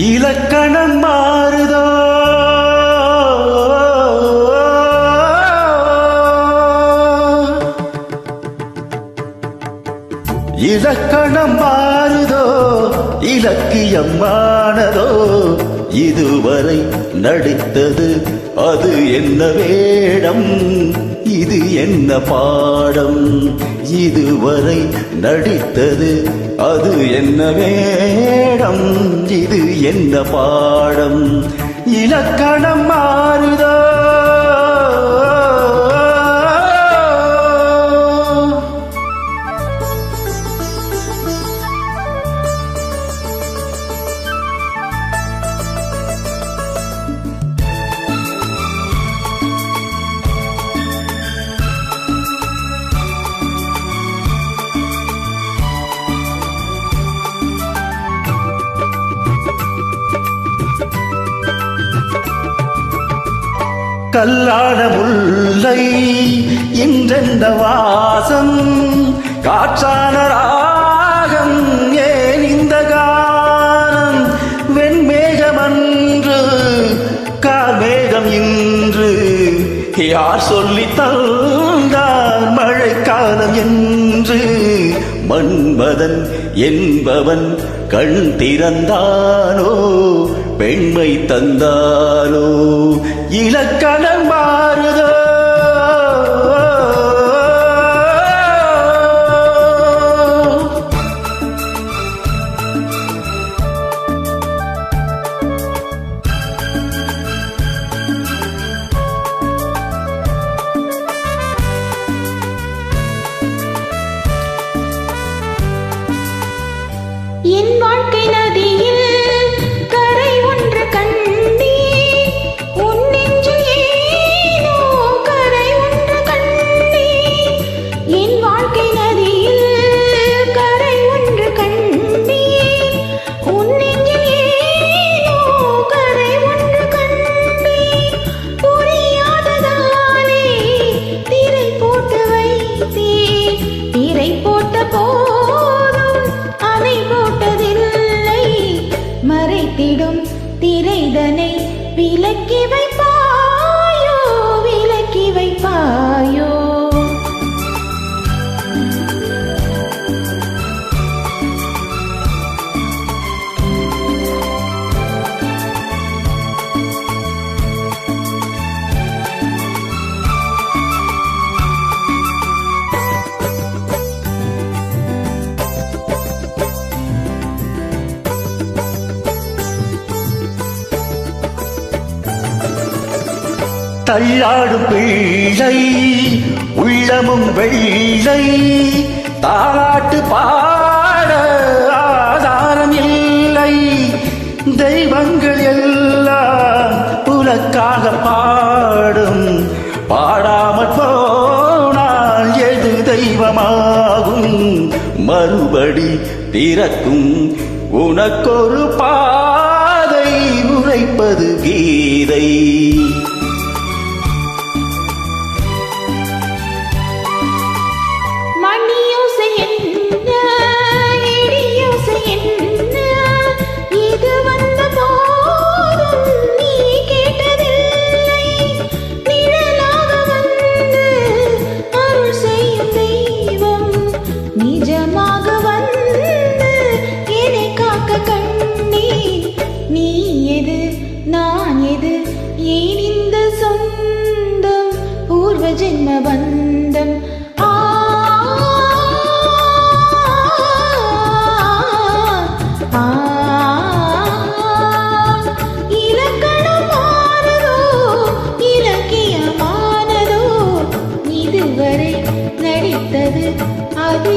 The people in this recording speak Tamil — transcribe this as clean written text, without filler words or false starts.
இலக்கணம் மாறுதோ இலக்கணம் மாறுதோ இலக்கியம் மானதோ இதுவரை நடித்தது அது என்ன வேடம் இது என்ன பாடம் இதுவரை நடித்தது அது என்ன வேடம் இது என்ன பாடம் இலக்கணம் மாறுதோ கல்லான முல்லை இன்றெந்த வாசம் காற்றான ராகம் ஏன் இந்த காலம் வெண்மேகமன்று கார்மேகம் இன்று யார் சொல்லி தந்தார் மழைக்காலம் என்று மன்மதன் என்பவன் கண் திறந்தானோ பெண்மை தந்தானோ இலக்கணம் மாறுதோ என் வாழ்க்கை நதியில் கரை ஒன்று கண்டேன் உன் நெஞ்சில் ஏனோ கரை ஒன்று கண்டேன் என் வாழ்க்கை நதியில் கரை ஒன்று கண்டேன் உன் நெஞ்சில் ஏனோ கரை ஒன்று கண்டேன் புரியாததாலே திரை போட்டு வைத்தேன் திரை போட்ட மறைத்திடும் திரைதனை விலக்கி வைப்பாயோ விலக்கி வைப்பாயோ தள்ளாடும் பிள்ளை உள்ளமும் வெள்ளை தாலாட்டு பாட ஆதாரம் இல்லை தெய்வங்கள் எல்லாம் உனக்காக பாடும் பாடாமல் போனால் எது தெய்வமாகும் மறுபடி பிறக்கும் உனக்கொரு பாதை உரைப்பது கீதை ஜென்ம பந்தம் இலக்கணம் மாறுதோ இலக்கியமானதோ இதுவரை நடித்தது அது